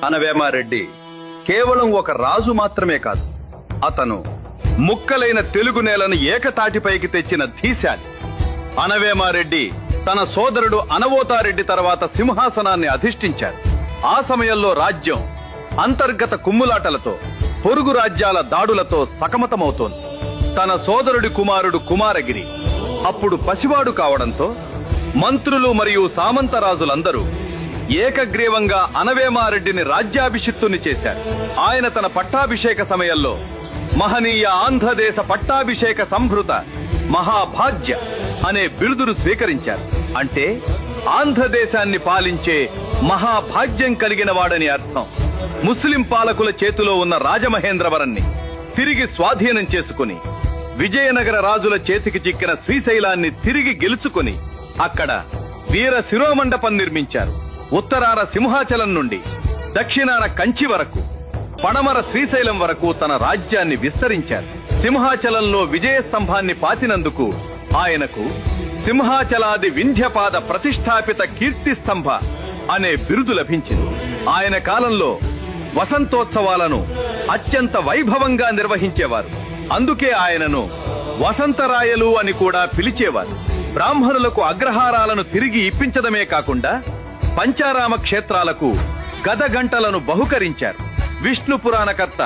అనవేమారెడ్డి కేవలం ఒక రాజు మాత్రమే కాదు, అతను ముక్కలైన తెలుగు నేలను ఏకతాటిపైకి తెచ్చిన ధీశాలి. అనవేమారెడ్డి తన సోదరుడు అనవోతారెడ్డి తర్వాత సింహాసనాన్ని అధిష్ఠించారు. ఆ సమయంలో రాజ్యం అంతర్గత కుమ్ములాటలతో, పొరుగు రాజ్యాల దాడులతో సతమతమవుతోంది. తన సోదరుడి కుమారుడు కుమారగిరి అప్పుడు పసివాడు కావడంతో మంత్రులు మరియు సామంతరాజులందరూ ఏకగ్రీవంగా అనవేమారెడ్డిని రాజ్యాభిషిక్తుని చేశారు. ఆయన తన పట్టాభిషేక సమయంలో మహనీయ ఆంధ్రదేశ పట్టాభిషేక సంభృత మహాభాగ్య అనే బిరుదును స్వీకరించారు. అంటే ఆంధ్రదేశాన్ని పాలించే మహాభాగ్యం కలిగిన వాడని అర్థం. ముస్లిం పాలకుల చేతిలో ఉన్న రాజమహేంద్రవరాన్ని తిరిగి స్వాధీనం చేసుకుని, విజయనగర రాజుల చేతికి చిక్కిన శ్రీశైలాన్ని తిరిగి గెలుచుకుని అక్కడ వీర శిరోమండపం నిర్మించారు. ఉత్తరాన సింహాచలం నుండి దక్షిణాన కంచి వరకు, పడమర శ్రీశైలం వరకు తన రాజ్యాన్ని విస్తరించారు. సింహాచలంలో విజయస్తంభాన్ని పాతినందుకు ఆయనకు సింహాచలాది వింధ్యపాద ప్రతిష్టాపిత కీర్తిస్తంభ అనే బిరుదు లభించింది. ఆయన కాలంలో వసంతోత్సవాలను అత్యంత వైభవంగా నిర్వహించేవారు. అందుకే ఆయనను వసంతరాయలు అని కూడా పిలిచేవారు. బ్రాహ్మణులకు అగ్రహారాలను తిరిగి ఇప్పించడమే కాకుండా పంచారామ క్షేత్రాలకు గదగంటలను బహుకరించారు. విష్ణు పురాణకర్త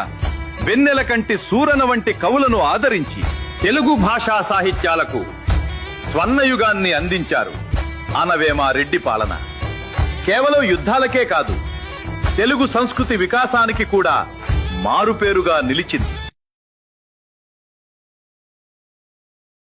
వెన్నెల కంటి సూరన వంటి కవులను ఆదరించి తెలుగు భాషా సాహిత్యాలకు స్వర్ణయుగాన్ని అందించారు. అనవేమారెడ్డి పాలన కేవలం యుద్ధాలకే కాదు, తెలుగు సంస్కృతి వికాసానికి కూడా మారుపేరుగా నిలిచింది.